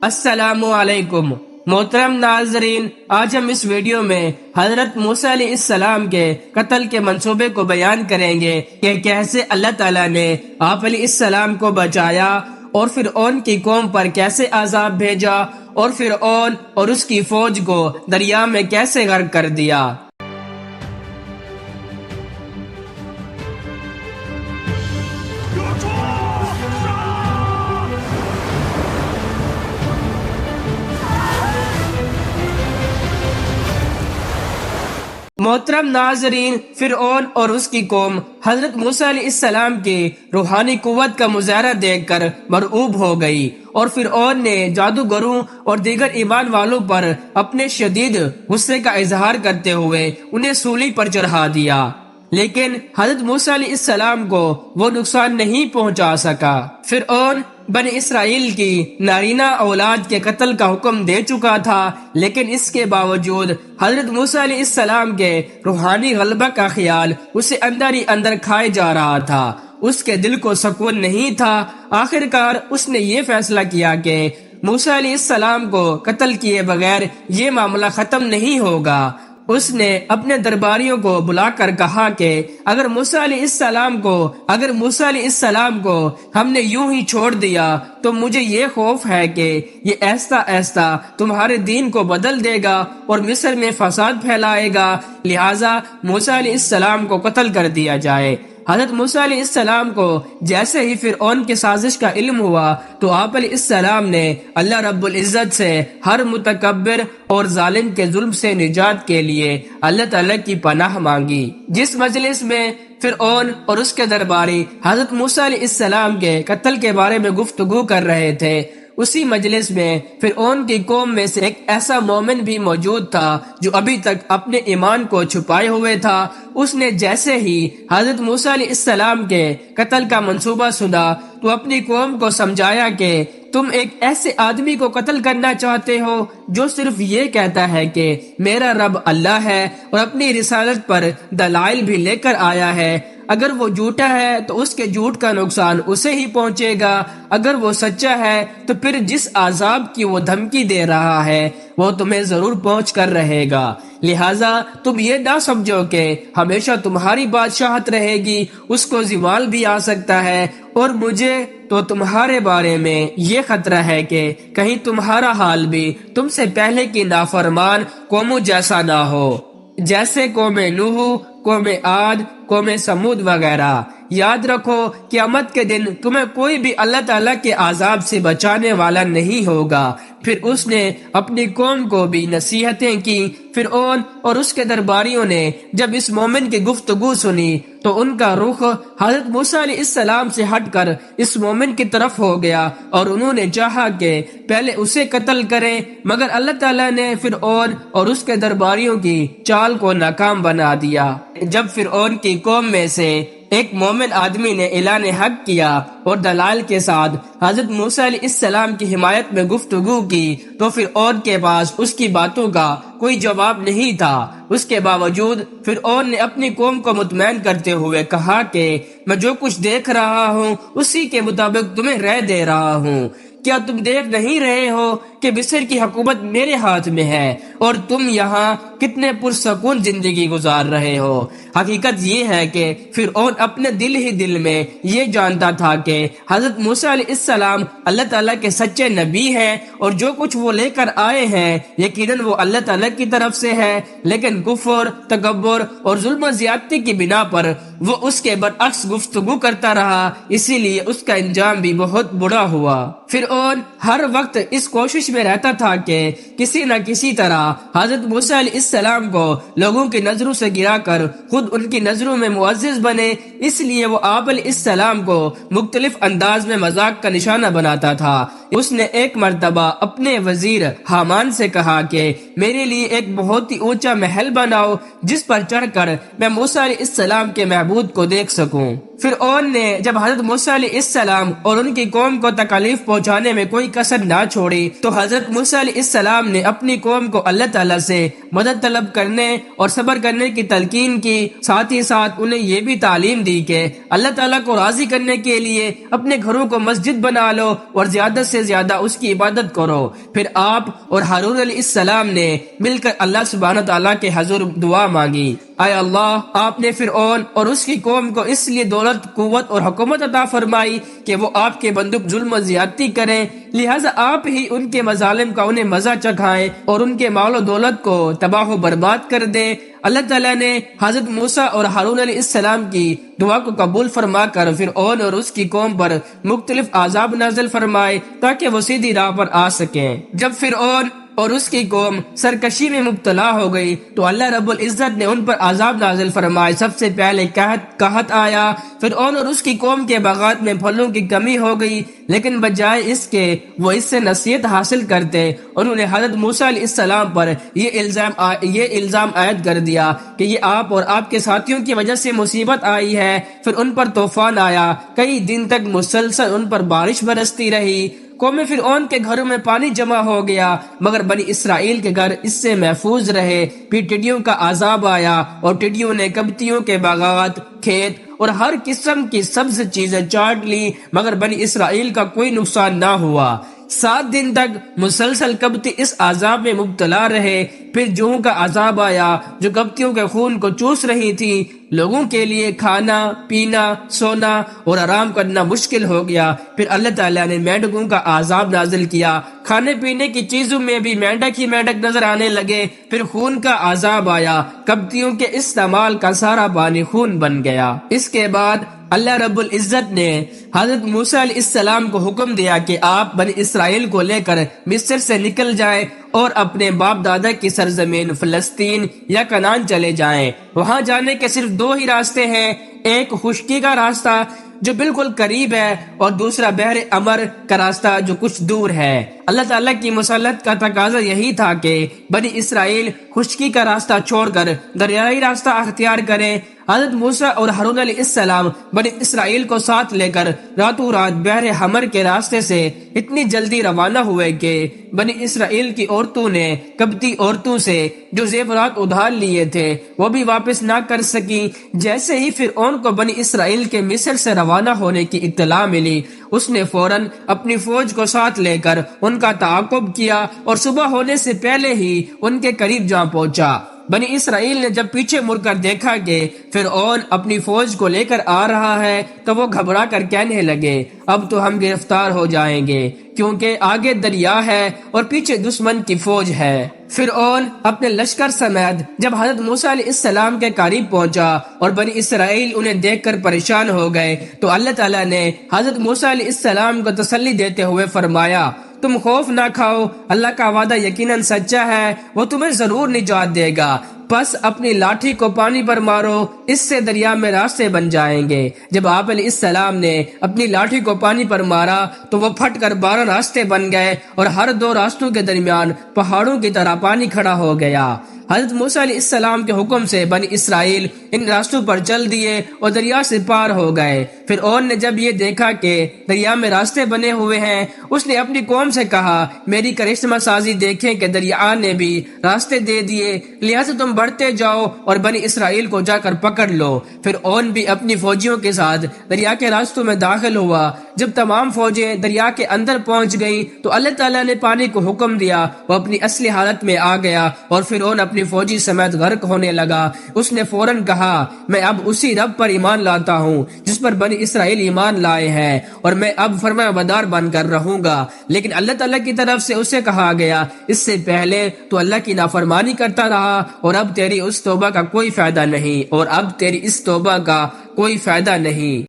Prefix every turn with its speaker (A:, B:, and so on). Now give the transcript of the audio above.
A: السلام علیکم محترم ناظرین، آج ہم اس ویڈیو میں حضرت موسیٰ علیہ السلام کے قتل کے منصوبے کو بیان کریں گے کہ کیسے اللہ تعالیٰ نے آپ علیہ السلام کو بچایا اور فرعون کی قوم پر کیسے عذاب بھیجا اور فرعون اور اس کی فوج کو دریا میں کیسے غرق کر دیا۔ محترم ناظرین، فرعون اور اس کی قوم حضرت موسیٰ علیہ السلام کی روحانی قوت کا مظاہرہ دیکھ کر مرعوب ہو گئی اور فرعون نے جادوگروں اور دیگر ایمان والوں پر اپنے شدید غصے کا اظہار کرتے ہوئے انہیں سولی پر چڑھا دیا، لیکن حضرت موسیٰ علیہ السلام کو وہ نقصان نہیں پہنچا سکا۔ فرعون بنی اسرائیل کی نارینہ اولاد کے قتل کا حکم دے چکا تھا، لیکن اس کے باوجود حضرت موسیٰ علیہ السلام کے روحانی غلبہ کا خیال اسے اندر ہی اندر کھائے جا رہا تھا۔ اس کے دل کو سکون نہیں تھا۔ آخر کار اس نے یہ فیصلہ کیا کہ موسیٰ علیہ السلام کو قتل کیے بغیر یہ معاملہ ختم نہیں ہوگا۔ اس نے اپنے درباریوں کو بلا کر کہا کہ اگر موسیٰ علیہ السلام کو ہم نے یوں ہی چھوڑ دیا تو مجھے یہ خوف ہے کہ یہ ایسا تمہارے دین کو بدل دے گا اور مصر میں فساد پھیلائے گا، لہٰذا موسیٰ علیہ السلام کو قتل کر دیا جائے۔ حضرت موسیٰ علیہ السلام کو جیسے ہی فرعون کی سازش کا علم ہوا تو آپ علیہ السلام نے اللہ رب العزت سے ہر متکبر اور ظالم کے ظلم سے نجات کے لیے اللہ تعالیٰ کی پناہ مانگی۔ جس مجلس میں فرعون اور اس کے درباری حضرت موسیٰ علیہ السلام کے قتل کے بارے میں گفتگو کر رہے تھے، اسی مجلس میں فرعون کی قوم میں سے ایک ایسا مومن بھی موجود تھا جو ابھی تک اپنے ایمان کو چھپائے ہوئے تھا۔ اس نے جیسے ہی حضرت موسیٰ علیہ السلام کے قتل کا منصوبہ سنا تو اپنی قوم کو سمجھایا کہ تم ایک ایسے آدمی کو قتل کرنا چاہتے ہو جو صرف یہ کہتا ہے کہ میرا رب اللہ ہے اور اپنی رسالت پر دلائل بھی لے کر آیا ہے۔ اگر وہ جھوٹا ہے تو اس کے جھوٹ کا نقصان اسے ہی پہنچے گا، اگر وہ سچا ہے تو پھر جس عذاب کی وہ دھمکی دے رہا ہے وہ تمہیں ضرور پہنچ کر رہے گا، لہٰذا تم یہ نہ سمجھو کہ ہمیشہ تمہاری بادشاہت رہے گی، اس کو زوال بھی آ سکتا ہے، اور مجھے تو تمہارے بارے میں یہ خطرہ ہے کہ کہیں تمہارا حال بھی تم سے پہلے کی نافرمان قوموں جیسا نہ ہو، جیسے قوم نوح، قوم عاد، قوم سمود وغیرہ۔ یاد رکھو قیامت کے دن تمہیں کوئی بھی اللہ تعالیٰ کے عذاب سے بچانے والا نہیں ہوگا۔ پھر اس نے اپنی قوم کو بھی نصیحتیں کی۔ فرعون اور اس کے درباریوں نے جب اس مومن کی گفتگو سنی تو ان کا رخ حضرت موسیٰ علیہ السلام سے ہٹ کر اس مومن کی طرف ہو گیا اور انہوں نے چاہا کہ پہلے اسے قتل کریں، مگر اللہ تعالیٰ نے فرعون اور اس کے درباریوں کی چال کو ناکام بنا دیا۔ جب فرعون کی قوم میں سے ایک مومن آدمی نے اعلان حق کیا اور دلائل کے ساتھ حضرت موسیٰ علیہ السلام کی حمایت میں گفتگو کی تو فرعون کے پاس اس کی باتوں کا کوئی جواب نہیں تھا۔ اس کے باوجود فرعون نے اپنی قوم کو مطمئن کرتے ہوئے کہا کہ میں جو کچھ دیکھ رہا ہوں اسی کے مطابق تمہیں رائے دے رہا ہوں۔ کیا تم دیکھ نہیں رہے ہو کہ مصر کی حکومت میرے ہاتھ میں ہے اور تم یہاں کتنے پرسکون زندگی گزار رہے ہو؟ حقیقت یہ ہے کہ فرعون اپنے دل ہی دل میں یہ جانتا تھا کہ حضرت موسیٰ علیہ السلام اللہ تعالیٰ کے سچے نبی ہیں اور جو کچھ وہ لے کر آئے ہیں یقیناً وہ اللہ تعالیٰ کی طرف سے ہے، لیکن کفر، تکبر اور ظلم و زیادتی کی بنا پر وہ اس کے برعکس گفتگو کرتا رہا، اسی لیے اس کا انجام بھی بہت برا ہوا۔ فرعون ہر وقت اس کوشش میں رہتا تھا کہ کسی نہ کسی طرح حضرت موسیٰ علیہ السلام کو لوگوں کی نظروں سے گرا کر خود ان کی نظروں میں معزز بنے، اس لیے وہ آپ علیہ السلام کو مختلف انداز میں مذاق کا نشانہ بناتا تھا۔ اس نے ایک مرتبہ اپنے وزیر حامان سے کہا کہ میرے لیے ایک بہت ہی اونچا محل بناؤ جس پر چڑھ کر میں موسیٰ علیہ السلام کے معبود کو دیکھ سکوں۔ فرعون نے جب حضرت موسیٰ علیہ السلام اور ان کی قوم کو تکالیف پہنچانے میں کوئی کسر نہ چھوڑی تو حضرت موسیٰ علیہ السلام نے اپنی قوم کو اللہ تعالیٰ سے مدد طلب کرنے اور صبر کرنے کی تلقین کی، ساتھ ہی ساتھ انہیں یہ بھی تعلیم دی کہ اللہ تعالیٰ کو راضی کرنے کے لیے اپنے گھروں کو مسجد بنا لو اور زیادہ سے زیادہ اس کی عبادت کرو۔ پھر آپ اور ہارون علیہ السلام نے مل کر اللہ سبحانہ تعالیٰ کے حضور دعا مانگی، اے اللہ، آپ نے فرعون اور اس کی قوم کو اس لیے دولت، قوت اور حکومت عطا فرمائی کہ وہ آپ کے بندوق ظلم و زیادتی کریں، لہٰذا آپ ہی ان کے مظالم کا انہیں مزہ چکھائیں اور ان کے مال و دولت کو تباہ و برباد کر دیں۔ اللہ تعالیٰ نے حضرت موسیٰ اور ہارون علیہ السلام کی دعا کو قبول فرما کر فرعون اور اس کی قوم پر مختلف عذاب نازل فرمائے تاکہ وہ سیدھی راہ پر آ سکیں۔ جب فرعون اور اس کی قوم سرکشی میں مبتلا ہو گئی تو اللہ رب العزت نے ان پر عذاب نازل فرمائے۔ سب سے پہلے قحط آیا، فرعون اور اس کی قوم کے باغات میں پھلوں کی کمی ہو گئی، لیکن بجائے اس کے وہ اس سے نصیحت حاصل کرتے، انہوں نے حضرت موسیٰ علیہ السلام پر یہ الزام عائد کر دیا کہ یہ آپ اور آپ کے ساتھیوں کی وجہ سے مصیبت آئی ہے۔ پھر ان پر طوفان آیا، کئی دن تک مسلسل ان پر بارش برستی رہی، قوم فرعون کے گھروں میں پانی جمع ہو گیا، مگر بنی اسرائیل کے گھر اس سے محفوظ رہے۔ پھر ٹڈیوں کا عذاب آیا اور ٹڈیوں نے قبطیوں کے باغات، کھیت اور ہر قسم کی سبز چیزیں چاٹ لی، مگر بنی اسرائیل کا کوئی نقصان نہ ہوا۔ 7 دن تک مسلسل قبطی اس عذاب میں مبتلا رہے۔ پھر جوہوں کا عذاب آیا جو قبطیوں کے خون کو چوس رہی تھی، لوگوں کے لیے کھانا، پینا، سونا اور آرام کرنا مشکل ہو گیا۔ پھر اللہ تعالیٰ نے مینڈکوں کا عذاب نازل کیا، کھانے پینے کی چیزوں میں بھی مینڈک ہی مینڈک نظر آنے لگے۔ پھر خون کا عذاب آیا، قبطیوں کے استعمال کا سارا پانی خون بن گیا۔ اس کے بعد اللہ رب العزت نے حضرت موسیٰ علیہ السلام کو حکم دیا کہ آپ بنی اسرائیل کو لے کر مصر سے نکل جائیں اور اپنے باپ دادا کی سرزمین فلسطین یا کنعان چلے جائیں۔ وہاں جانے کے صرف 2 ہی راستے ہیں، ایک خشکی کا راستہ جو بالکل قریب ہے اور دوسرا بحر امر کا راستہ جو کچھ دور ہے۔ اللہ تعالیٰ کی مسلط کا تقاضا یہی تھا کہ بنی اسرائیل خشکی کا راستہ چھوڑ کر دریائی راستہ اختیار کریں۔ حضرت موسیٰ اور ہارون علیہ السلام بنی اسرائیل کو ساتھ لے کر راتوں رات بحر حمر کے راستے سے اتنی جلدی روانہ ہوئے کہ بنی اسرائیل کی عورتوں نے قبطی عورتوں سے جو زیورات ادھار لیے تھے وہ بھی واپس نہ کر سکی۔ جیسے ہی فرعون کو بنی اسرائیل کے مصر سے روانہ ہونے کی اطلاع ملی، اس نے فوراً اپنی فوج کو ساتھ لے کر ان کا تعاقب کیا اور صبح ہونے سے پہلے ہی ان کے قریب جا پہنچا۔ بنی اسرائیل نے جب پیچھے مڑ کر دیکھا کہ فرعون اپنی فوج کو لے کر آ رہا ہے تو وہ گھبرا کر کہنے لگے، اب تو ہم گرفتار ہو جائیں گے، کیونکہ آگے دریا ہے اور پیچھے دشمن کی فوج ہے۔ فرعون اپنے لشکر سمیت جب حضرت موسیٰ علیہ السلام کے قریب پہنچا اور بنی اسرائیل انہیں دیکھ کر پریشان ہو گئے تو اللہ تعالیٰ نے حضرت موسیٰ علیہ السلام کو تسلی دیتے ہوئے فرمایا، تم خوف نہ کھاؤ، اللہ کا وعدہ یقیناً سچا ہے، وہ تمہیں ضرور نجات دے گا۔ پس اپنی لاٹھی کو پانی پر مارو، اس سے دریا میں راستے بن جائیں گے۔ جب آپ علیہ السلام نے اپنی لاٹھی کو پانی پر مارا تو وہ پھٹ کر 12 راستے بن گئے اور ہر 2 راستوں کے درمیان پہاڑوں کی طرح پانی کھڑا ہو گیا۔ حضرت موسیٰ علیہ السلام کے حکم سے بنی اسرائیل ان راستوں پر چل دیے اور دریا سے پار ہو گئے۔ فرعون نے جب یہ دیکھا کہ دریا میں راستے بنے ہوئے ہیں، اس نے اپنی قوم سے کہا، میری کرشمہ سازی دیکھیں کہ دریا نے بھی راستے دے دیے، لہٰذا تم بڑھتے جاؤ اور بنی اسرائیل کو جا کر پکڑ لو۔ فرعون بھی اپنی فوجیوں کے ساتھ دریا کے راستوں میں داخل ہوا۔ جب تمام فوجیں دریا کے اندر پہنچ گئیں تو اللہ تعالیٰ نے پانی کو حکم دیا، وہ اپنی اصلی حالت میں آ گیا اور فرعون اپنی فوجی سمیت غرق ہونے لگا۔ اس نے فوراً کہا، میں اب اسی رب پر ایمان لاتا ہوں جس پر بنی اسرائیل ایمان لائے ہیں، اور میں اب فرمانبردار بن کر رہوں گا۔ لیکن اللہ تعالیٰ کی طرف سے اسے کہا گیا، اس سے پہلے تو اللہ کی نافرمانی کرتا رہا اور اب تیری اس توبہ کا کوئی فائدہ نہیں، اور اب تیری اس توبہ کا کوئی فائدہ نہیں۔